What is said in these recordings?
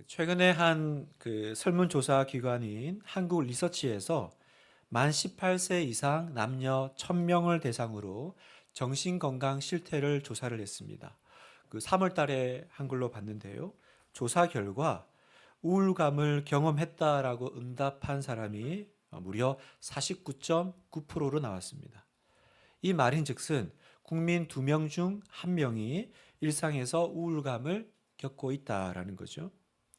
최근에 한 설문조사 기관인 한국 리서치에서 만 18세 이상 남녀 1000명을 대상으로 정신건강 실태를 조사를 했습니다. 3월 달에 한 걸로 봤는데요. 조사 결과 우울감을 경험했다라고 응답한 사람이 무려 49.9%로 나왔습니다. 이 말인즉슨 국민 2명 중 1명이 일상에서 우울감을 겪고 있다라는 거죠.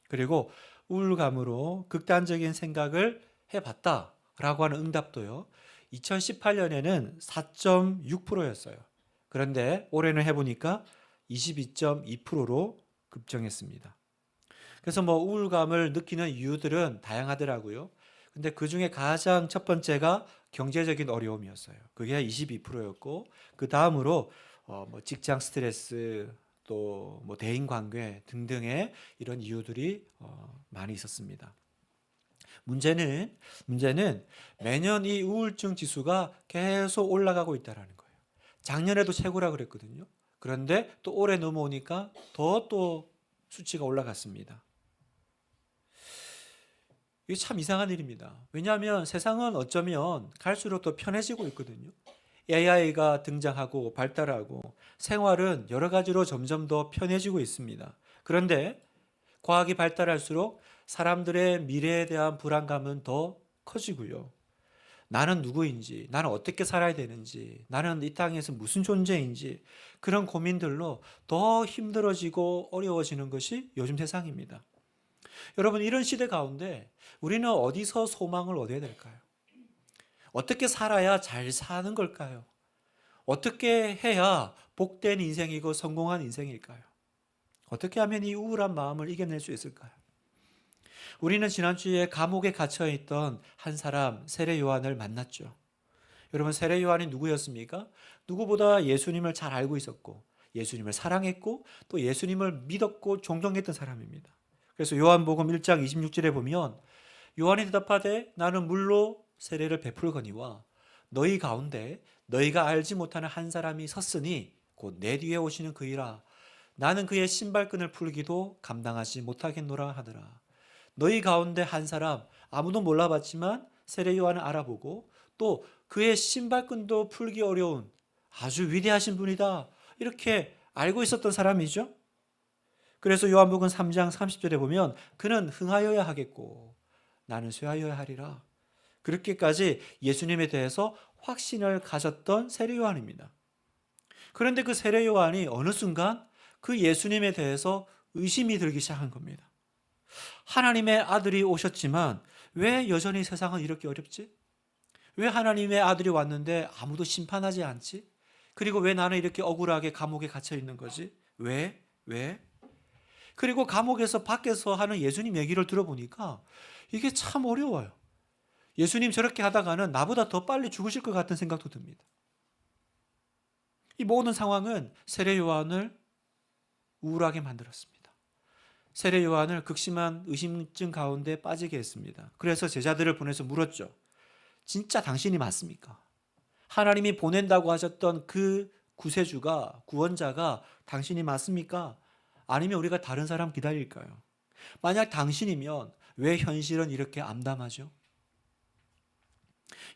그리고 우울감으로 극단적인 생각을 해봤다라고 하는 응답도요. 2018년에는 4.6%였어요. 그런데 올해는 해보니까 22.2%로 급증했습니다. 그래서 우울감을 느끼는 이유들은 다양하더라고요. 근데 그 중에 가장 첫 번째가 경제적인 어려움이었어요. 그게 22%였고, 그 다음으로 직장 스트레스, 또 대인 관계 등등의 이런 이유들이 많이 있었습니다. 문제는 매년 이 우울증 지수가 계속 올라가고 있다라는 거예요. 작년에도 최고라 그랬거든요. 그런데 또 올해 넘어오니까 더 또 수치가 올라갔습니다. 이게 참 이상한 일입니다. 왜냐하면 세상은 어쩌면 갈수록 더 편해지고 있거든요. AI가 등장하고 발달하고 생활은 여러 가지로 점점 더 편해지고 있습니다. 그런데 과학이 발달할수록 사람들의 미래에 대한 불안감은 더 커지고요. 나는 누구인지, 나는 어떻게 살아야 되는지, 나는 이 땅에서 무슨 존재인지 그런 고민들로 더 힘들어지고 어려워지는 것이 요즘 세상입니다. 여러분, 이런 시대 가운데 우리는 어디서 소망을 얻어야 될까요? 어떻게 살아야 잘 사는 걸까요? 어떻게 해야 복된 인생이고 성공한 인생일까요? 어떻게 하면 이 우울한 마음을 이겨낼 수 있을까요? 우리는 지난주에 감옥에 갇혀 있던 한 사람, 세례 요한을 만났죠. 여러분, 세례 요한이 누구였습니까? 누구보다 예수님을 잘 알고 있었고, 예수님을 사랑했고, 또 예수님을 믿었고 존경했던 사람입니다. 그래서 요한복음 1장 26절에 보면 요한이 대답하되 나는 물로 세례를 베풀거니와 너희 가운데 너희가 알지 못하는 한 사람이 섰으니 곧 내 뒤에 오시는 그이라. 나는 그의 신발끈을 풀기도 감당하지 못하겠노라 하더라. 너희 가운데 한 사람, 아무도 몰라봤지만 세례 요한을 알아보고 또 그의 신발끈도 풀기 어려운 아주 위대하신 분이다, 이렇게 알고 있었던 사람이죠. 그래서 요한복음 3장 30절에 보면 그는 흥하여야 하겠고 나는 쇠하여야 하리라, 그렇게까지 예수님에 대해서 확신을 가졌던 세례 요한입니다. 그런데 그 세례 요한이 어느 순간 그 예수님에 대해서 의심이 들기 시작한 겁니다. 하나님의 아들이 오셨지만 왜 여전히 세상은 이렇게 어렵지? 왜 하나님의 아들이 왔는데 아무도 심판하지 않지? 그리고 왜 나는 이렇게 억울하게 감옥에 갇혀 있는 거지? 왜? 왜? 그리고 감옥에서 밖에서 하는 예수님 얘기를 들어보니까 이게 참 어려워요. 예수님 저렇게 하다가는 나보다 더 빨리 죽으실 것 같은 생각도 듭니다. 이 모든 상황은 세례 요한을 우울하게 만들었습니다. 세례 요한을 극심한 의심증 가운데 빠지게 했습니다. 그래서 제자들을 보내서 물었죠. 진짜 당신이 맞습니까? 하나님이 보낸다고 하셨던 그 구세주가, 구원자가 당신이 맞습니까? 아니면 우리가 다른 사람 기다릴까요? 만약 당신이면 왜 현실은 이렇게 암담하죠?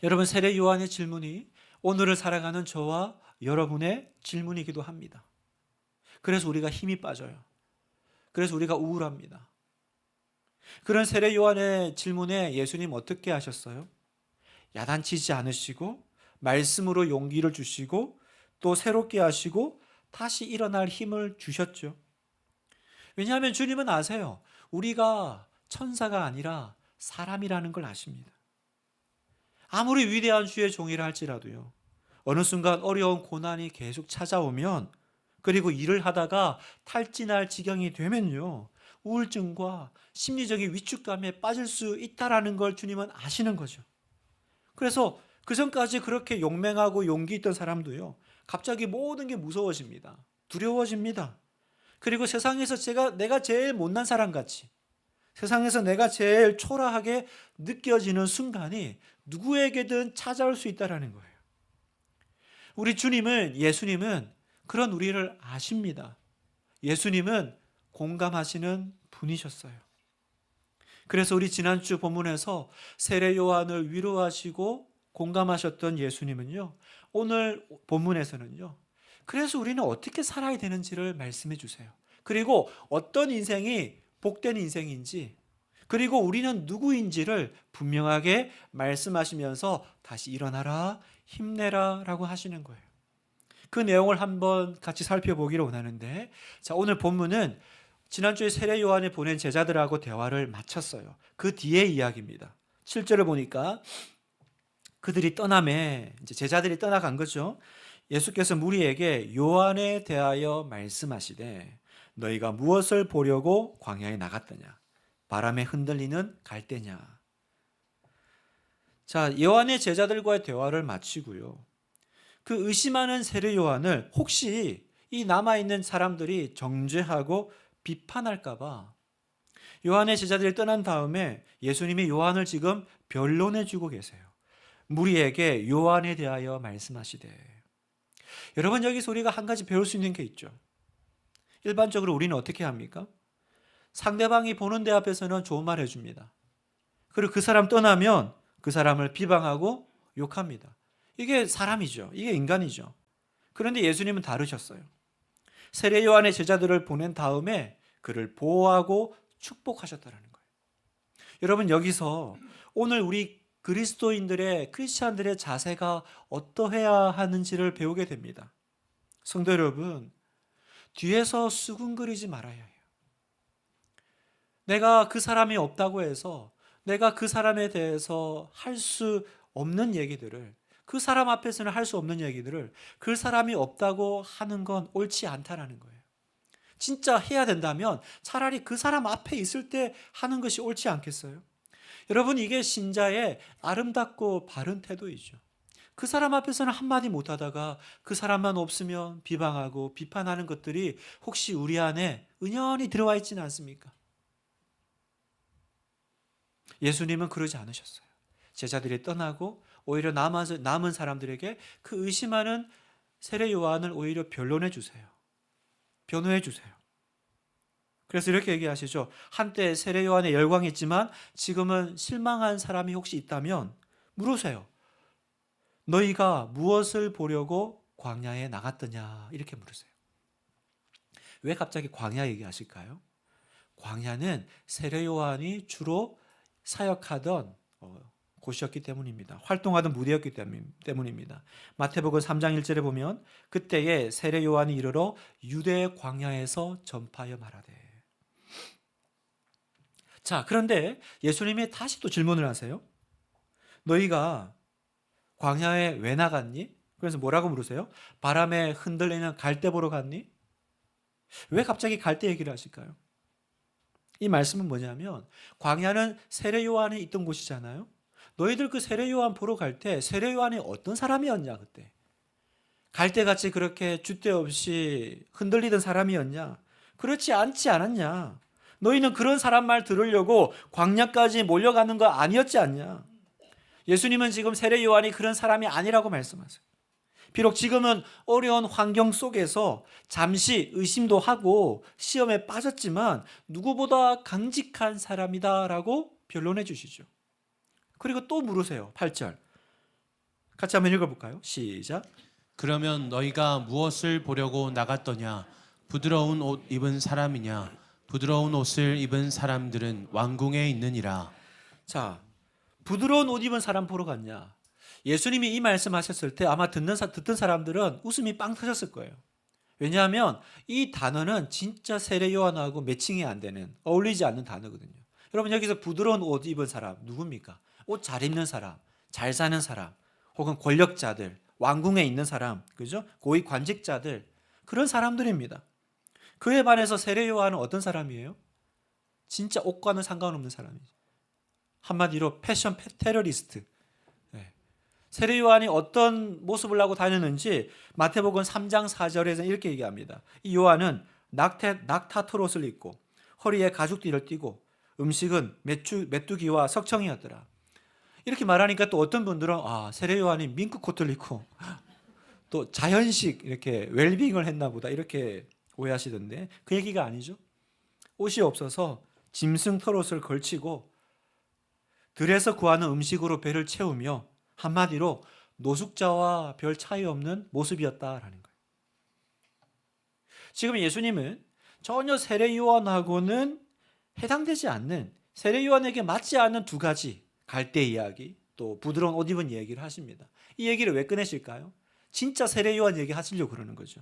여러분, 세례 요한의 질문이 오늘을 살아가는 저와 여러분의 질문이기도 합니다. 그래서 우리가 힘이 빠져요. 그래서 우리가 우울합니다. 그런 세례 요한의 질문에 예수님 어떻게 하셨어요? 야단치지 않으시고 말씀으로 용기를 주시고 또 새롭게 하시고 다시 일어날 힘을 주셨죠. 왜냐하면 주님은 아세요. 우리가 천사가 아니라 사람이라는 걸 아십니다. 아무리 위대한 주의 종이라 할지라도요, 어느 순간 어려운 고난이 계속 찾아오면, 그리고 일을 하다가 탈진할 지경이 되면요, 우울증과 심리적인 위축감에 빠질 수 있다라는 걸 주님은 아시는 거죠. 그래서 그 전까지 그렇게 용맹하고 용기 있던 사람도요, 갑자기 모든 게 무서워집니다. 두려워집니다. 그리고 세상에서 내가 제일 못난 사람 같이, 세상에서 내가 제일 초라하게 느껴지는 순간이 누구에게든 찾아올 수 있다는 거예요. 우리 예수님은 그런 우리를 아십니다. 예수님은 공감하시는 분이셨어요. 그래서 우리 지난주 본문에서 세례 요한을 위로하시고 공감하셨던 예수님은요, 오늘 본문에서는요, 그래서 우리는 어떻게 살아야 되는지를 말씀해 주세요. 그리고 어떤 인생이 복된 인생인지, 그리고 우리는 누구인지를 분명하게 말씀하시면서 다시 일어나라, 힘내라 라고 하시는 거예요. 그 내용을 한번 같이 살펴보기를 원하는데, 자, 오늘 본문은 지난주에 세례 요한이 보낸 제자들하고 대화를 마쳤어요. 그 뒤의 이야기입니다. 7절을 보니까 그들이 떠남에, 이제 제자들이 떠나간 거죠. 예수께서 무리에게 요한에 대하여 말씀하시되 너희가 무엇을 보려고 광야에 나갔더냐? 바람에 흔들리는 갈대냐? 자, 요한의 제자들과의 대화를 마치고요. 그 의심하는 세례 요한을 혹시 이 남아있는 사람들이 정죄하고 비판할까봐 요한의 제자들이 떠난 다음에 예수님이 요한을 지금 변론해 주고 계세요. 무리에게 요한에 대하여 말씀하시되. 여러분, 여기서 우리가 한 가지 배울 수 있는 게 있죠. 일반적으로 우리는 어떻게 합니까? 상대방이 보는 데 앞에서는 좋은 말 해줍니다. 그리고 그 사람 떠나면 그 사람을 비방하고 욕합니다. 이게 사람이죠. 이게 인간이죠. 그런데 예수님은 다르셨어요. 세례 요한의 제자들을 보낸 다음에 그를 보호하고 축복하셨다는 거예요. 여러분, 여기서 오늘 우리 그리스도인들의, 크리스찬들의 자세가 어떠해야 하는지를 배우게 됩니다. 성도 여러분, 뒤에서 수군거리지 말아야 해요. 내가 그 사람이 없다고 해서 내가 그 사람에 대해서 할 수 없는 얘기들을, 그 사람 앞에서는 할 수 없는 얘기들을 그 사람이 없다고 하는 건 옳지 않다라는 거예요. 진짜 해야 된다면 차라리 그 사람 앞에 있을 때 하는 것이 옳지 않겠어요? 여러분, 이게 신자의 아름답고 바른 태도이죠. 그 사람 앞에서는 한마디 못하다가 그 사람만 없으면 비방하고 비판하는 것들이 혹시 우리 안에 은연히 들어와 있지는 않습니까? 예수님은 그러지 않으셨어요. 제자들이 떠나고 오히려 남은 사람들에게 그 의심하는 세례 요한을 오히려 변론해 주세요. 변호해 주세요. 그래서 이렇게 얘기하시죠. 한때 세례 요한의 열광이 있지만 지금은 실망한 사람이 혹시 있다면 물으세요. 너희가 무엇을 보려고 광야에 나갔더냐? 이렇게 물으세요. 왜 갑자기 광야 얘기하실까요? 광야는 세례 요한이 주로 사역하던 곳이었기 때문입니다. 활동하던 무대였기 때문입니다. 마태복음 3장 1절에 보면 그때에 세례 요한이 이르러 유대 광야에서 전파하여 말하되. 자, 그런데 예수님이 다시 또 질문을 하세요. 너희가 광야에 왜 나갔니? 그래서 뭐라고 물으세요? 바람에 흔들리는 갈대 보러 갔니? 왜 갑자기 갈대 얘기를 하실까요? 이 말씀은 뭐냐면 광야는 세례 요한이 있던 곳이잖아요. 너희들 그 세례 요한 보러 갈 때 세례 요한이 어떤 사람이었냐 그때? 갈대같이 그렇게 줏대 없이 흔들리던 사람이었냐? 그렇지 않지 않았냐? 너희는 그런 사람 말 들으려고 광야까지 몰려가는 거 아니었지 않냐? 예수님은 지금 세례 요한이 그런 사람이 아니라고 말씀하세요. 비록 지금은 어려운 환경 속에서 잠시 의심도 하고 시험에 빠졌지만 누구보다 강직한 사람이다라고 변론해 주시죠. 그리고 또 물으세요. 8절. 같이 한번 읽어볼까요? 시작. 그러면 너희가 무엇을 보려고 나갔더냐? 부드러운 옷 입은 사람이냐? 부드러운 옷을 입은 사람들은 왕궁에 있느니라. 자, 부드러운 옷 입은 사람 보러 갔냐? 예수님이 이 말씀하셨을 때 아마 듣던 사람들은 웃음이 빵 터졌을 거예요. 왜냐하면 이 단어는 진짜 세례 요한하고 매칭이 안 되는, 어울리지 않는 단어거든요. 여러분, 여기서 부드러운 옷 입은 사람 누굽니까? 옷 잘 입는 사람, 잘 사는 사람, 혹은 권력자들, 왕궁에 있는 사람, 그죠? 고위 관직자들, 그런 사람들입니다. 그에 반해서 세례 요한은 어떤 사람이에요? 진짜 옷과는 상관없는 사람이죠. 한마디로 패션 테러리스트. 네. 세례 요한이 어떤 모습을 하고 다녔는지 마태복음 3장 4절에서 이렇게 얘기합니다. 이 요한은 낙타토롯을 입고 허리에 가죽띠를 띠고 음식은 메뚜기와 석청이었더라. 이렇게 말하니까 또 어떤 분들은 세례 요한이 밍크 코트를 입고 또 자연식 이렇게 웰빙을 했나 보다 이렇게 오해하시던데 그 얘기가 아니죠. 옷이 없어서 짐승 털옷을 걸치고 들에서 구하는 음식으로 배를 채우며 한마디로 노숙자와 별 차이 없는 모습이었다라는 거예요. 지금 예수님은 전혀 세례요한하고는 해당되지 않는, 세례요한에게 맞지 않는 두 가지, 갈대 이야기, 또 부드러운 옷 입은 얘기를 하십니다. 이 얘기를 왜 꺼내실까요? 진짜 세례요한 얘기 하시려고 그러는 거죠.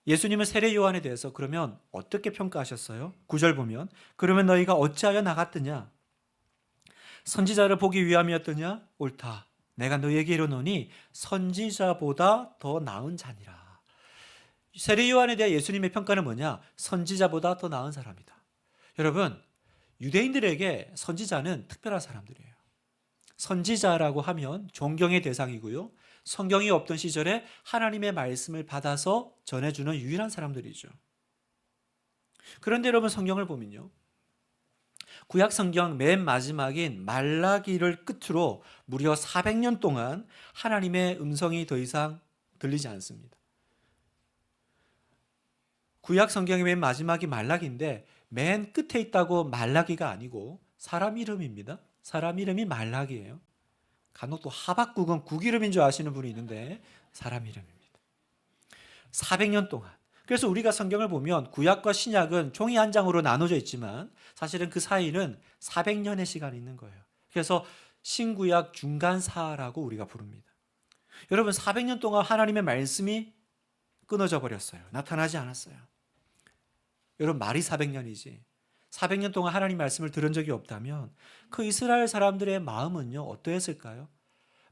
예수님은 세례요한에 대해서 그러면 어떻게 평가하셨어요? 9절 보면 그러면 너희가 어찌하여 나갔더냐? 선지자를 보기 위함이었더냐? 옳다. 내가 너희에게 이르노니 선지자보다 더 나은 자니라. 세례요한에 대한 예수님의 평가는 뭐냐? 선지자보다 더 나은 사람이다. 여러분, 유대인들에게 선지자는 특별한 사람들이에요. 선지자라고 하면 존경의 대상이고요. 성경이 없던 시절에 하나님의 말씀을 받아서 전해주는 유일한 사람들이죠. 그런데 여러분, 성경을 보면요, 구약 성경 맨 마지막인 말라기를 끝으로 무려 400년 동안 하나님의 음성이 더 이상 들리지 않습니다. 구약 성경의 맨 마지막이 말라기인데 맨 끝에 있다고 말라기가 아니고 사람 이름입니다. 사람 이름이 말라기예요. 간혹 또 하박국은 국 이름인 줄 아시는 분이 있는데 사람 이름입니다. 400년 동안. 그래서 우리가 성경을 보면 구약과 신약은 종이 한 장으로 나눠져 있지만 사실은 그 사이는 400년의 시간이 있는 거예요. 그래서 신구약 중간사라고 우리가 부릅니다. 여러분, 400년 동안 하나님의 말씀이 끊어져 버렸어요. 나타나지 않았어요. 여러분, 말이 400년이지 400년 동안 하나님 말씀을 들은 적이 없다면 그 이스라엘 사람들의 마음은요, 어떠했을까요?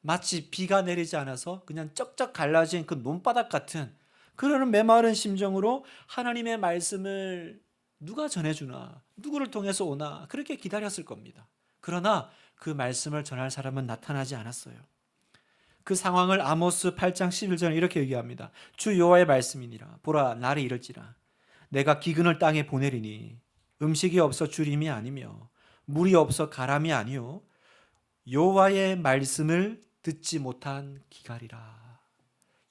마치 비가 내리지 않아서 그냥 쩍쩍 갈라진 그 논바닥 같은 그런 메마른 심정으로 하나님의 말씀을 누가 전해주나, 누구를 통해서 오나 그렇게 기다렸을 겁니다. 그러나 그 말씀을 전할 사람은 나타나지 않았어요. 그 상황을 아모스 8장 11절에 이렇게 얘기합니다. 주 여호와의 말씀이니라. 보라, 날이 이를지라. 내가 기근을 땅에 보내리니 음식이 없어 주림이 아니며 물이 없어 가람이 아니요 여호와의 말씀을 듣지 못한 기갈이라.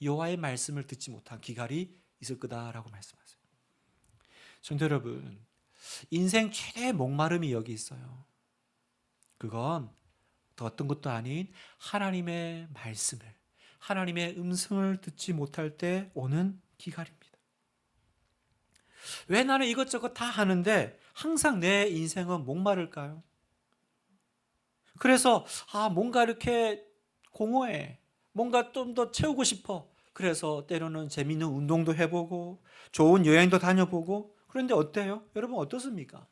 여호와의 말씀을 듣지 못한 기갈이 있을 거다라고 말씀하세요. 성도 여러분, 인생 최대의 목마름이 여기 있어요. 그건 더 어떤 것도 아닌 하나님의 말씀을, 하나님의 음성을 듣지 못할 때 오는 기갈입니다. 왜 나는 이것저것 다 하는데 항상 내 인생은 목마를까요? 그래서 뭔가 이렇게 공허해, 뭔가 좀 더 채우고 싶어. 그래서 때로는 재미있는 운동도 해보고 좋은 여행도 다녀보고. 그런데 어때요? 여러분, 어떻습니까?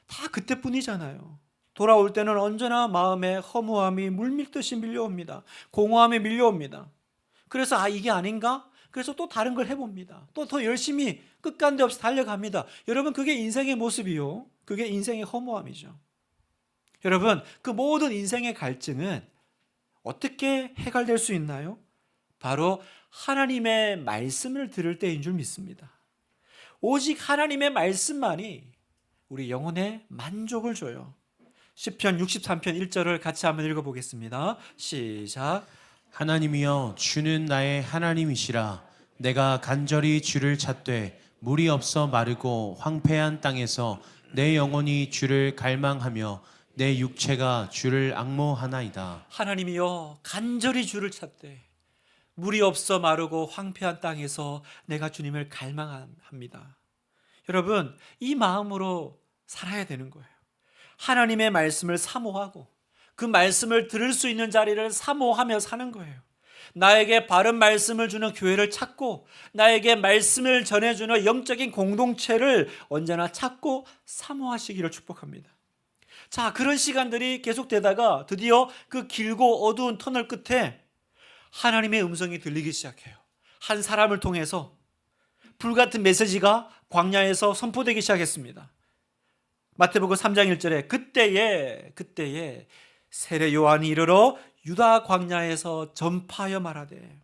다 그때뿐이잖아요. 돌아올 때는 언제나 마음에 허무함이 물밀듯이 밀려옵니다. 공허함이 밀려옵니다. 그래서 이게 아닌가? 그래서 또 다른 걸 해봅니다. 또 더 열심히 끝간데 없이 달려갑니다. 여러분, 그게 인생의 모습이요. 그게 인생의 허무함이죠. 여러분, 그 모든 인생의 갈증은 어떻게 해결될 수 있나요? 바로 하나님의 말씀을 들을 때인 줄 믿습니다. 오직 하나님의 말씀만이 우리 영혼에 만족을 줘요. 시편 63편 1절을 같이 한번 읽어보겠습니다. 시작. 하나님이여, 주는 나의 하나님이시라. 내가 간절히 주를 찾되 물이 없어 마르고 황폐한 땅에서 내 영혼이 주를 갈망하며 내 육체가 주를 앙모하나이다. 하나님이여, 간절히 주를 찾되 물이 없어 마르고 황폐한 땅에서 내가 주님을 갈망합니다. 여러분, 이 마음으로 살아야 되는 거예요. 하나님의 말씀을 사모하고 그 말씀을 들을 수 있는 자리를 사모하며 사는 거예요. 나에게 바른 말씀을 주는 교회를 찾고 나에게 말씀을 전해주는 영적인 공동체를 언제나 찾고 사모하시기를 축복합니다. 자, 그런 시간들이 계속되다가 드디어 그 길고 어두운 터널 끝에 하나님의 음성이 들리기 시작해요. 한 사람을 통해서 불같은 메시지가 광야에서 선포되기 시작했습니다. 마태복음 3장 1절에 그때에 세례 요한이 이르러 유다 광야에서 전파하여 말하되,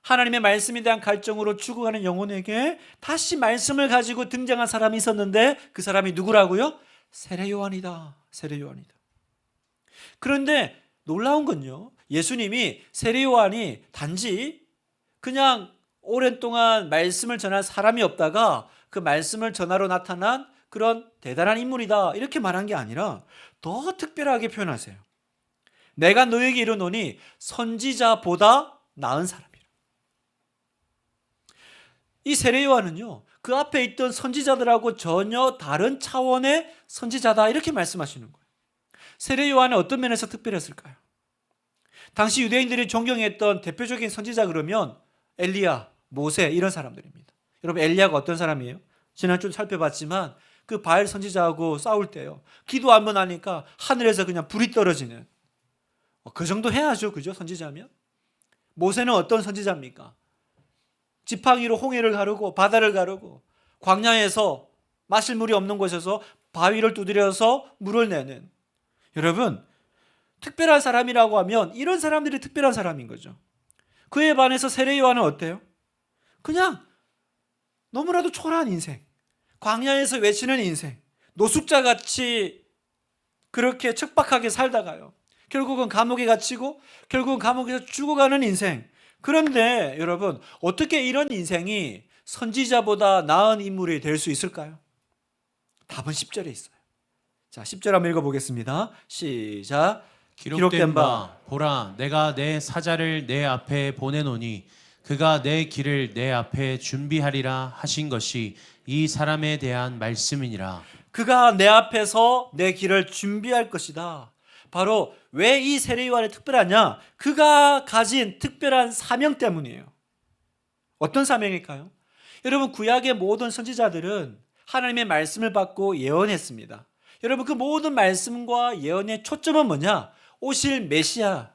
하나님의 말씀에 대한 갈증으로 죽어가는 영혼에게 다시 말씀을 가지고 등장한 사람이 있었는데 그 사람이 누구라고요? 세례 요한이다. 세례 요한이다. 그런데 놀라운 건요, 예수님이 세례 요한이 단지 그냥 오랜 동안 말씀을 전할 사람이 없다가 그 말씀을 전하러 나타난 그런 대단한 인물이다 이렇게 말한 게 아니라 더 특별하게 표현하세요. 내가 너에게 이르노니 선지자보다 나은 사람이라. 이 세례 요한은요, 그 앞에 있던 선지자들하고 전혀 다른 차원의 선지자다 이렇게 말씀하시는 거예요. 세례 요한은 어떤 면에서 특별했을까요? 당시 유대인들이 존경했던 대표적인 선지자 그러면 엘리야, 모세 이런 사람들입니다. 여러분, 엘리야가 어떤 사람이에요? 지난주 살펴봤지만 그 바알 선지자하고 싸울 때요, 기도 한번 하니까 하늘에서 그냥 불이 떨어지는, 그 정도 해야죠, 그죠? 선지자면. 모세는 어떤 선지자입니까? 지팡이로 홍해를 가르고 바다를 가르고 광야에서 마실 물이 없는 곳에서 바위를 두드려서 물을 내는, 여러분, 특별한 사람이라고 하면 이런 사람들이 특별한 사람인 거죠. 그에 반해서 세례 요한은 어때요? 그냥 너무나도 초라한 인생, 광야에서 외치는 인생, 노숙자같이 그렇게 척박하게 살다가요, 결국은 감옥에 갇히고 결국은 감옥에서 죽어가는 인생. 그런데 여러분, 어떻게 이런 인생이 선지자보다 나은 인물이 될 수 있을까요? 답은 10절에 있어요. 자, 10절 한번 읽어보겠습니다. 시작. 기록된 바 보라 내가 내 사자를 내 앞에 보내노니 그가 내 길을 내 앞에 준비하리라 하신 것이 이 사람에 대한 말씀이니라. 그가 내 앞에서 내 길을 준비할 것이다. 바로 왜 이 세례 요한이 특별하냐? 그가 가진 특별한 사명 때문이에요. 어떤 사명일까요? 여러분, 구약의 모든 선지자들은 하나님의 말씀을 받고 예언했습니다. 여러분, 그 모든 말씀과 예언의 초점은 뭐냐? 오실 메시아.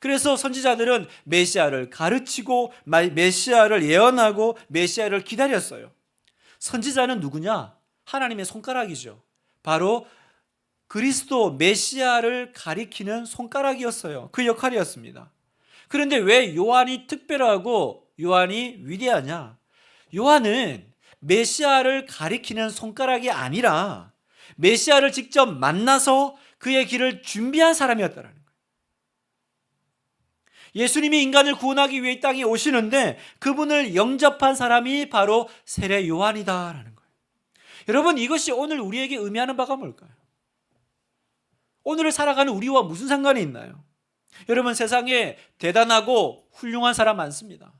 그래서 선지자들은 메시아를 가르치고 메시아를 예언하고 메시아를 기다렸어요. 선지자는 누구냐? 하나님의 손가락이죠. 바로 그리스도 메시아를 가리키는 손가락이었어요. 그 역할이었습니다. 그런데 왜 요한이 특별하고 요한이 위대하냐? 요한은 메시아를 가리키는 손가락이 아니라 메시아를 직접 만나서 그의 길을 준비한 사람이었다는 거예요. 예수님이 인간을 구원하기 위해 이 땅에 오시는데 그분을 영접한 사람이 바로 세례 요한이다라는 거예요. 여러분, 이것이 오늘 우리에게 의미하는 바가 뭘까요? 오늘을 살아가는 우리와 무슨 상관이 있나요? 여러분, 세상에 대단하고 훌륭한 사람 많습니다.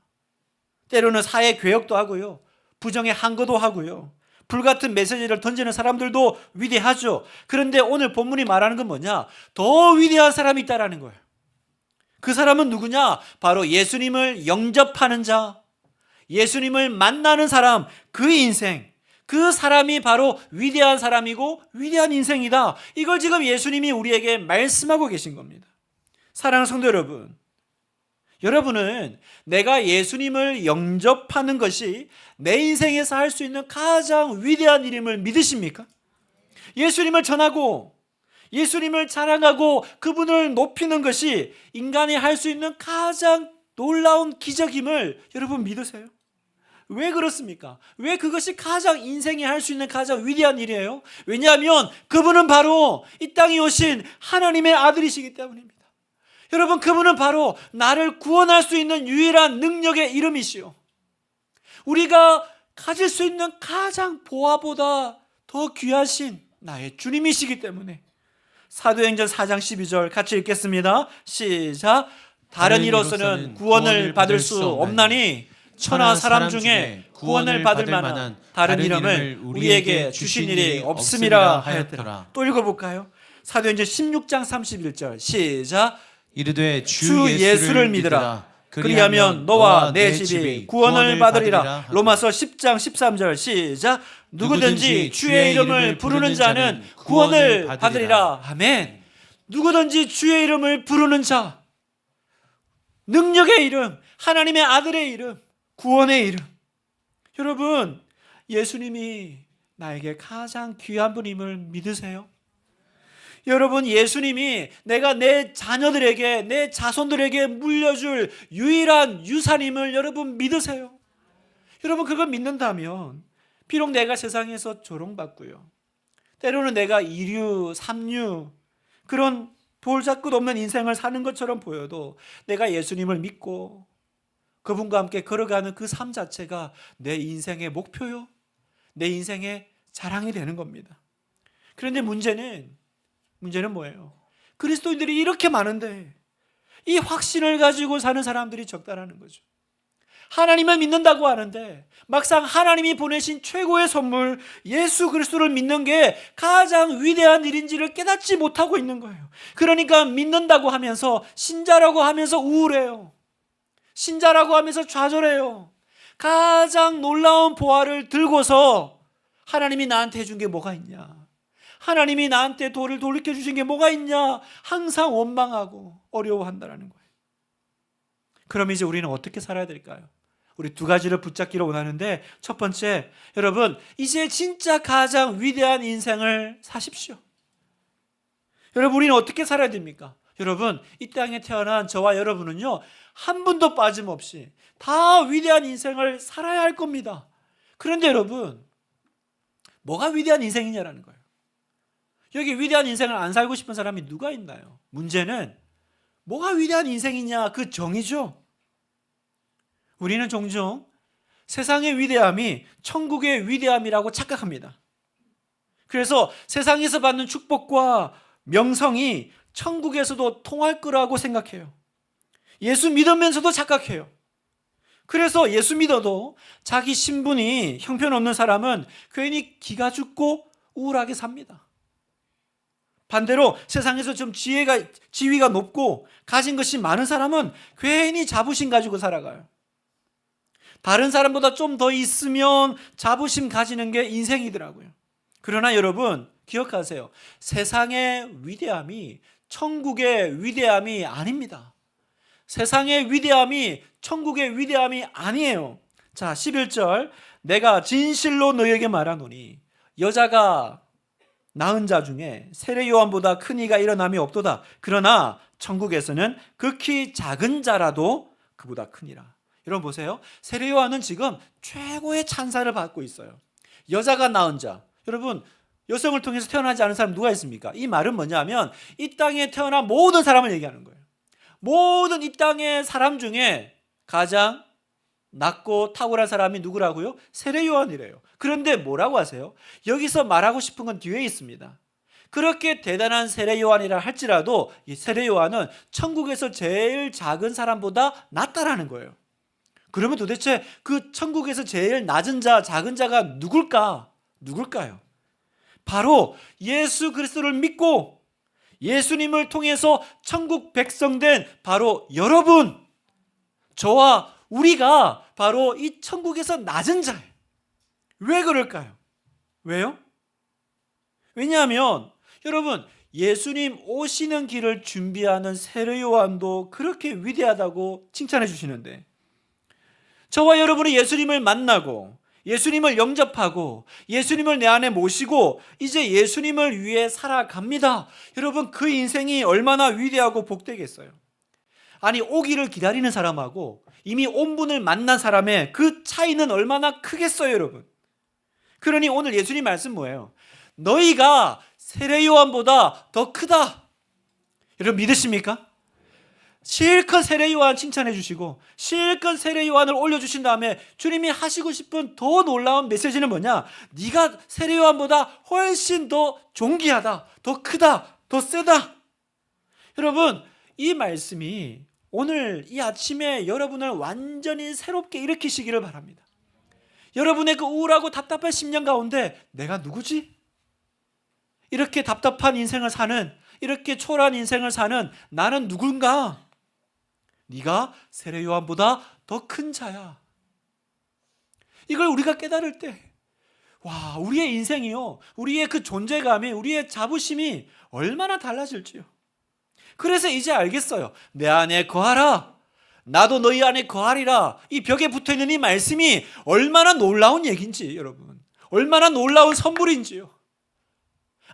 때로는 사회 개혁도 하고요, 부정의 항거도 하고요, 불같은 메시지를 던지는 사람들도 위대하죠. 그런데 오늘 본문이 말하는 건 뭐냐? 더 위대한 사람이 있다라는 거예요. 그 사람은 누구냐? 바로 예수님을 영접하는 자, 예수님을 만나는 사람, 그 인생, 그 사람이 바로 위대한 사람이고 위대한 인생이다. 이걸 지금 예수님이 우리에게 말씀하고 계신 겁니다. 사랑하는 성도 여러분, 여러분은 내가 예수님을 영접하는 것이 내 인생에서 할 수 있는 가장 위대한 일임을 믿으십니까? 예수님을 전하고 예수님을 자랑하고 그분을 높이는 것이 인간이 할 수 있는 가장 놀라운 기적임을 여러분 믿으세요? 왜 그렇습니까? 왜 그것이 가장 인생이 할 수 있는 가장 위대한 일이에요? 왜냐하면 그분은 바로 이 땅에 오신 하나님의 아들이시기 때문입니다. 여러분, 그분은 바로 나를 구원할 수 있는 유일한 능력의 이름이시요, 우리가 가질 수 있는 가장 보화보다 더 귀하신 나의 주님이시기 때문에 사도행전 4장 12절 같이 읽겠습니다. 시작. 다른 이로서는 구원을 받을 수 없나니 천하 사람 중에 구원을 받을 만한 다른 이름을 우리에게 주신 일이 없음이라 하였더라. 또 읽어볼까요? 사도행전 16장 31절 시작. 이르되 주 예수를 믿으라. 그리하면 너와 내 집이 구원을 받으리라. 로마서 10장 13절 시작. 누구든지 주의 이름을 부르는 자는 구원을 받으리라. 아멘. 누구든지 주의 이름을 부르는 자, 능력의 이름, 하나님의 아들의 이름, 구원의 이름. 여러분, 예수님이 나에게 가장 귀한 분임을 믿으세요? 여러분, 예수님이 내가 내 자녀들에게, 내 자손들에게 물려줄 유일한 유산임을 여러분 믿으세요? 여러분, 그걸 믿는다면 비록 내가 세상에서 조롱받고요, 때로는 내가 이류, 삼류, 그런 볼자끝 없는 인생을 사는 것처럼 보여도 내가 예수님을 믿고 그분과 함께 걸어가는 그 삶 자체가 내 인생의 목표요, 내 인생의 자랑이 되는 겁니다. 그런데 문제는 뭐예요? 그리스도인들이 이렇게 많은데 이 확신을 가지고 사는 사람들이 적다라는 거죠. 하나님을 믿는다고 하는데 막상 하나님이 보내신 최고의 선물 예수 그리스도를 믿는 게 가장 위대한 일인지를 깨닫지 못하고 있는 거예요. 그러니까 믿는다고 하면서, 신자라고 하면서 우울해요. 신자라고 하면서 좌절해요. 가장 놀라운 보화를 들고서 하나님이 나한테 해준 게 뭐가 있냐, 하나님이 나한테 돌을 돌이켜주신 게 뭐가 있냐, 항상 원망하고 어려워한다는 거예요. 그럼 이제 우리는 어떻게 살아야 될까요? 우리 두 가지를 붙잡기로 원하는데, 첫 번째, 여러분 이제 진짜 가장 위대한 인생을 사십시오. 여러분 우리는 어떻게 살아야 됩니까? 여러분 이 땅에 태어난 저와 여러분은요, 한 분도 빠짐없이 다 위대한 인생을 살아야 할 겁니다. 그런데 여러분, 뭐가 위대한 인생이냐라는 거예요. 여기 위대한 인생을 안 살고 싶은 사람이 누가 있나요? 문제는 뭐가 위대한 인생이냐, 그 정의죠. 우리는 종종 세상의 위대함이 천국의 위대함이라고 착각합니다. 그래서 세상에서 받는 축복과 명성이 천국에서도 통할 거라고 생각해요. 예수 믿으면서도 착각해요. 그래서 예수 믿어도 자기 신분이 형편없는 사람은 괜히 기가 죽고 우울하게 삽니다. 반대로 세상에서 좀 지위가 높고 가진 것이 많은 사람은 괜히 자부심 가지고 살아가요. 다른 사람보다 좀 더 있으면 자부심 가지는 게 인생이더라고요. 그러나 여러분 기억하세요. 세상의 위대함이 천국의 위대함이 아닙니다. 세상의 위대함이 천국의 위대함이 아니에요. 자, 11절, 내가 진실로 너희에게 말하노니 여자가 낳은 자 중에 세례 요한보다 큰 이가 일어남이 없도다. 그러나 천국에서는 극히 작은 자라도 그보다 크니라. 여러분 보세요. 세례 요한은 지금 최고의 찬사를 받고 있어요. 여자가 낳은 자. 여러분, 여성을 통해서 태어나지 않은 사람 누가 있습니까? 이 말은 뭐냐면 이 땅에 태어난 모든 사람을 얘기하는 거예요. 모든 이 땅의 사람 중에 가장 낮고 탁월한 사람이 누구라고요? 세례 요한이래요. 그런데 뭐라고 하세요? 여기서 말하고 싶은 건 뒤에 있습니다. 그렇게 대단한 세례 요한이라 할지라도 이 세례 요한은 천국에서 제일 작은 사람보다 낫다라는 거예요. 그러면 도대체 그 천국에서 제일 낮은 자, 작은 자가 누굴까요? 바로 예수 그리스도를 믿고 예수님을 통해서 천국 백성된 바로 여러분, 저와 우리가 바로 이 천국에서 낮은 자예요. 왜 그럴까요? 왜요? 왜냐하면 여러분, 예수님 오시는 길을 준비하는 세례 요한도 그렇게 위대하다고 칭찬해 주시는데, 저와 여러분이 예수님을 만나고 예수님을 영접하고 예수님을 내 안에 모시고 이제 예수님을 위해 살아갑니다. 여러분, 그 인생이 얼마나 위대하고 복되겠어요. 아니, 오기를 기다리는 사람하고 이미 온 분을 만난 사람의 그 차이는 얼마나 크겠어요, 여러분. 그러니 오늘 예수님 말씀 뭐예요? 너희가 세례 요한보다 더 크다. 여러분 믿으십니까? 실컷 세례 요한 칭찬해 주시고 실컷 세례 요한을 올려주신 다음에 주님이 하시고 싶은 더 놀라운 메시지는 뭐냐? 네가 세례 요한보다 훨씬 더 존귀하다, 더 크다, 더 세다. 여러분, 이 말씀이 오늘 이 아침에 여러분을 완전히 새롭게 일으키시기를 바랍니다. 여러분의 그 우울하고 답답한 심령 가운데 내가 누구지? 이렇게 답답한 인생을 사는, 이렇게 초라한 인생을 사는 나는 누군가? 네가 세례 요한보다 더 큰 자야. 이걸 우리가 깨달을 때, 와, 우리의 인생이요, 우리의 그 존재감이, 우리의 자부심이 얼마나 달라질지요. 그래서 이제 알겠어요. 내 안에 거하라, 나도 너희 안에 거하리라. 이 벽에 붙어있는 이 말씀이 얼마나 놀라운 얘기인지, 여러분, 얼마나 놀라운 선물인지요.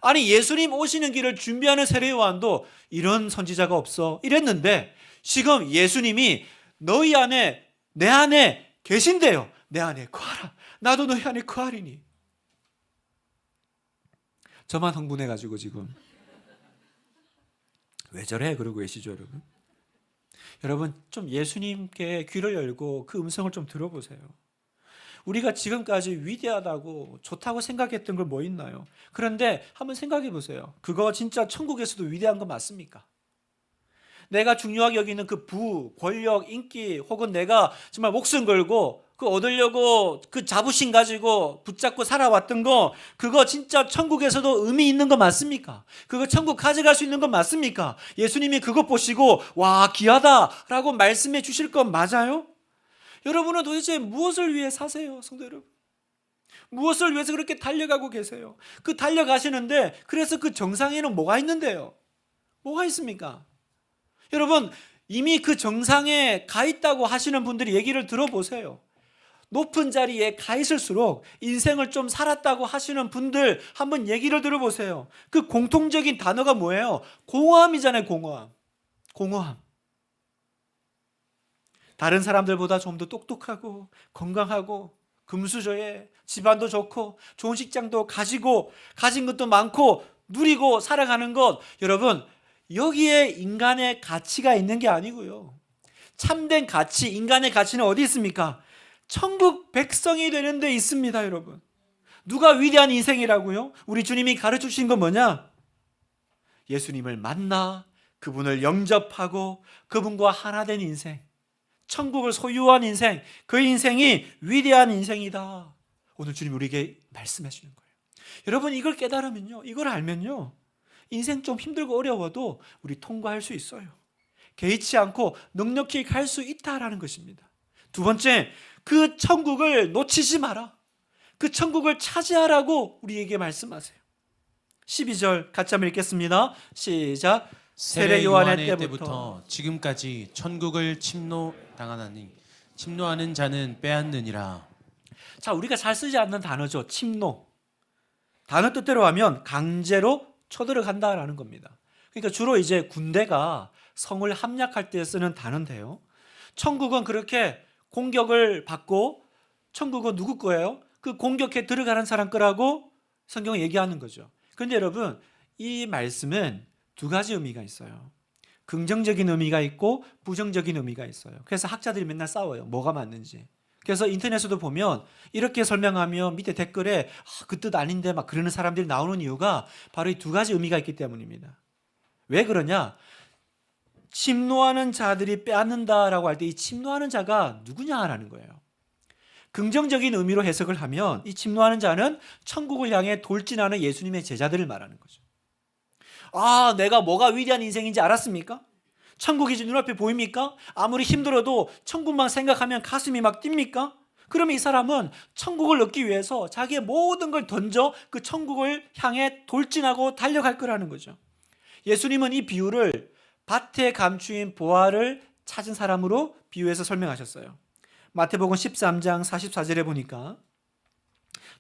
아니, 예수님 오시는 길을 준비하는 세례 요한도 이런 선지자가 없어 이랬는데 지금 예수님이 너희 안에, 내 안에 계신대요. 내 안에 거하라, 나도 너희 안에 거하리니. 저만 흥분해가지고 지금 왜 저래? 그러고 계시죠, 여러분? 여러분, 좀 예수님께 귀를 열고 그 음성을 좀 들어보세요. 우리가 지금까지 위대하다고 좋다고 생각했던 걸 뭐 있나요? 그런데 한번 생각해 보세요. 그거 진짜 천국에서도 위대한 거 맞습니까? 내가 중요하게 여기는 그 권력, 인기 혹은 내가 정말 목숨 걸고 그 얻으려고 그 자부심 가지고 붙잡고 살아왔던 거, 그거 진짜 천국에서도 의미 있는 거 맞습니까? 그거 천국 가져갈 수 있는 거 맞습니까? 예수님이 그것 보시고 와 귀하다라고 말씀해 주실 건 맞아요? 여러분은 도대체 무엇을 위해 사세요, 성도 여러분? 무엇을 위해서 그렇게 달려가고 계세요? 그 달려가시는데 그래서 그 정상에는 뭐가 있는데요? 뭐가 있습니까? 여러분, 이미 그 정상에 가 있다고 하시는 분들이 얘기를 들어보세요. 높은 자리에 가 있을수록 인생을 좀 살았다고 하시는 분들 한번 얘기를 들어보세요. 그 공통적인 단어가 뭐예요? 공허함이잖아요, 공허함. 공허함. 다른 사람들보다 좀 더 똑똑하고 건강하고 금수저에 집안도 좋고 좋은 직장도 가지고 가진 것도 많고 누리고 살아가는 것, 여러분 여기에 인간의 가치가 있는 게 아니고요. 참된 가치, 인간의 가치는 어디 있습니까? 천국 백성이 되는 데 있습니다, 여러분. 누가 위대한 인생이라고요? 우리 주님이 가르쳐 주신 건 뭐냐? 예수님을 만나 그분을 영접하고 그분과 하나 된 인생, 천국을 소유한 인생, 그 인생이 위대한 인생이다. 오늘 주님 우리에게 말씀해 주는 거예요. 여러분 이걸 깨달으면요, 이걸 알면요, 인생 좀 힘들고 어려워도 우리 통과할 수 있어요. 개의치 않고 넉넉히 갈 수 있다라는 것입니다. 두 번째, 그 천국을 놓치지 마라. 그 천국을 차지하라고 우리에게 말씀하세요. 12절 같이 한번 읽겠습니다. 시작. 세례 요한의 때부터 지금까지 천국을 침노당하나니 침노하는 자는 빼앗느니라. 자, 우리가 잘 쓰지 않는 단어죠. 침노. 단어 뜻대로 하면 강제로 쳐들어간다라는 겁니다. 그러니까 주로 이제 군대가 성을 함락할 때 쓰는 단어인데요. 천국은 그렇게 공격을 받고, 천국은 누구 거예요? 그 공격해 들어가는 사람 거라고 성경은 얘기하는 거죠. 그런데 여러분, 이 말씀은 두 가지 의미가 있어요. 긍정적인 의미가 있고 부정적인 의미가 있어요. 그래서 학자들이 맨날 싸워요. 뭐가 맞는지. 그래서 인터넷에도 보면 이렇게 설명하면 밑에 댓글에 그 뜻 아닌데 막 그러는 사람들이 나오는 이유가 바로 이 두 가지 의미가 있기 때문입니다. 왜 그러냐? 침노하는 자들이 빼앗는다라고 할 때 이 침노하는 자가 누구냐라는 거예요. 긍정적인 의미로 해석을 하면 이 침노하는 자는 천국을 향해 돌진하는 예수님의 제자들을 말하는 거죠. 아, 내가 뭐가 위대한 인생인지 알았습니까? 천국이 이제 눈앞에 보입니까? 아무리 힘들어도 천국만 생각하면 가슴이 막 뜁니까? 그러면 이 사람은 천국을 얻기 위해서 자기의 모든 걸 던져 그 천국을 향해 돌진하고 달려갈 거라는 거죠. 예수님은 이 비유를 밭에 감추인 보화를 찾은 사람으로 비유해서 설명하셨어요. 마태복음 13장 44절에 보니까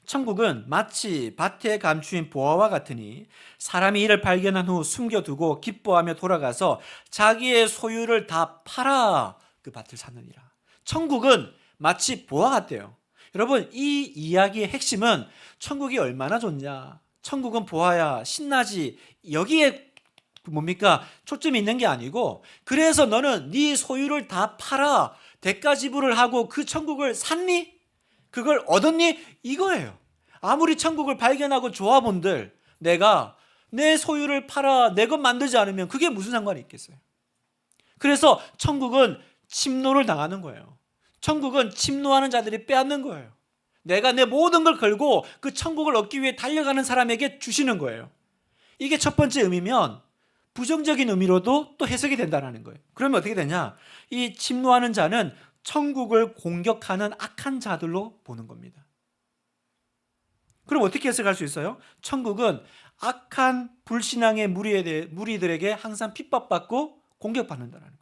천국은 마치 밭에 감추인 보화와 같으니 사람이 이를 발견한 후 숨겨두고 기뻐하며 돌아가서 자기의 소유를 다 팔아 그 밭을 사느니라. 천국은 마치 보화 같대요. 여러분, 이 이야기의 핵심은 천국이 얼마나 좋냐, 천국은 보화야, 신나지, 여기에 뭡니까? 초점이 있는 게 아니고, 그래서 너는 네 소유를 다 팔아 대가 지불을 하고 그 천국을 샀니? 그걸 얻었니? 이거예요. 아무리 천국을 발견하고 좋아본들 내가 내 소유를 팔아 내 것 만들지 않으면 그게 무슨 상관이 있겠어요? 그래서 천국은 침노를 당하는 거예요. 천국은 침노하는 자들이 빼앗는 거예요. 내가 내 모든 걸 걸고 그 천국을 얻기 위해 달려가는 사람에게 주시는 거예요. 이게 첫 번째 의미면 부정적인 의미로도 또 해석이 된다는 거예요. 그러면 어떻게 되냐? 이 침노하는 자는 천국을 공격하는 악한 자들로 보는 겁니다. 그럼 어떻게 해석할 수 있어요? 천국은 악한 불신앙의 무리들에게 항상 핍박받고 공격받는다는 거예요.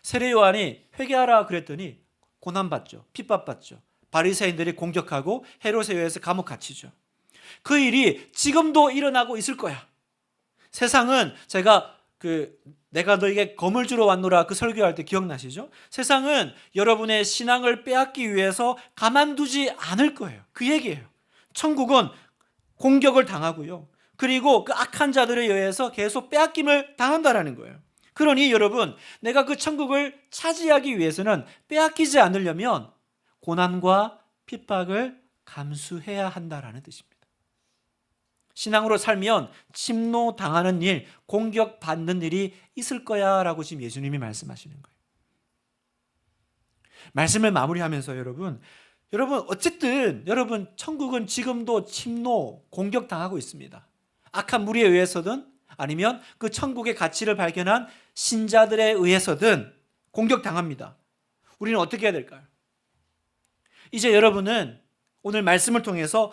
세례 요한이 회개하라 그랬더니 고난받죠. 핍박받죠. 바리새인들이 공격하고 헤롯에 의해서 감옥 갇히죠. 그 일이 지금도 일어나고 있을 거야. 세상은 내가 너에게 검을 주러 왔노라 그 설교할 때 기억나시죠? 세상은 여러분의 신앙을 빼앗기 위해서 가만두지 않을 거예요. 그 얘기예요. 천국은 공격을 당하고요. 그리고 그 악한 자들에 의해서 계속 빼앗김을 당한다라는 거예요. 그러니 여러분, 내가 그 천국을 차지하기 위해서는 빼앗기지 않으려면 고난과 핍박을 감수해야 한다라는 뜻입니다. 신앙으로 살면 침노당하는 일, 공격받는 일이 있을 거야 라고 지금 예수님이 말씀하시는 거예요. 말씀을 마무리하면서 여러분 어쨌든 여러분 천국은 지금도 침노, 공격당하고 있습니다. 악한 무리에 의해서든 아니면 그 천국의 가치를 발견한 신자들에 의해서든 공격당합니다. 우리는 어떻게 해야 될까요? 이제 여러분은 오늘 말씀을 통해서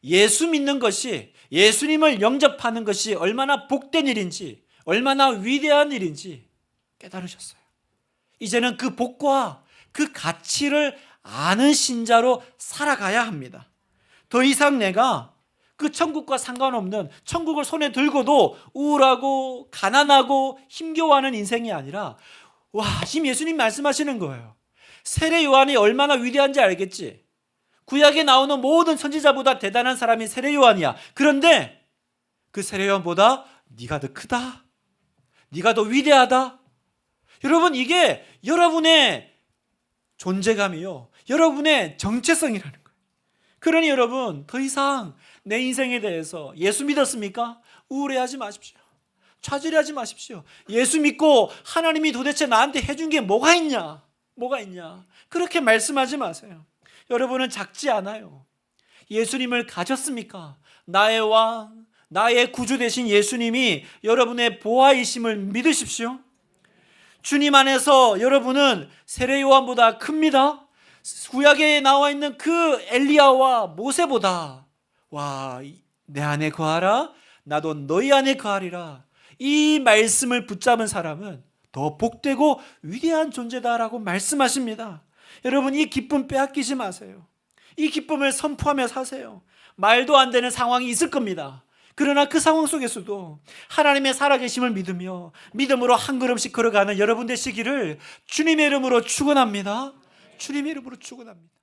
예수 믿는 것이, 예수님을 영접하는 것이 얼마나 복된 일인지, 얼마나 위대한 일인지 깨달으셨어요. 이제는 그 복과 그 가치를 아는 신자로 살아가야 합니다. 더 이상 내가 그 천국과 상관없는, 천국을 손에 들고도 우울하고 가난하고 힘겨워하는 인생이 아니라, 지금 예수님 말씀하시는 거예요. 세례 요한이 얼마나 위대한지 알겠지? 구약에 나오는 모든 선지자보다 대단한 사람이 세례 요한이야. 그런데 그 세례 요한보다 네가 더 크다, 네가 더 위대하다. 여러분, 이게 여러분의 존재감이요, 여러분의 정체성이라는 거예요. 그러니 여러분, 더 이상 내 인생에 대해서 예수 믿었습니까? 우울해하지 마십시오. 좌절하지 마십시오. 예수 믿고 하나님이 도대체 나한테 해준 게 뭐가 있냐? 그렇게 말씀하지 마세요. 여러분은 작지 않아요. 예수님을 가졌습니까? 나의 왕, 나의 구주 되신 예수님이 여러분의 보아이심을 믿으십시오. 주님 안에서 여러분은 세례 요한보다 큽니다. 구약에 나와 있는 그 엘리야와 모세보다 내 안에 거하라, 나도 너희 안에 거하리라. 이 말씀을 붙잡은 사람은 더 복되고 위대한 존재다라고 말씀하십니다. 여러분, 이 기쁨 빼앗기지 마세요. 이 기쁨을 선포하며 사세요. 말도 안 되는 상황이 있을 겁니다. 그러나 그 상황 속에서도 하나님의 살아계심을 믿으며 믿음으로 한 걸음씩 걸어가는 여러분 되시기를 주님의 이름으로 축원합니다. 주님의 이름으로 축원합니다.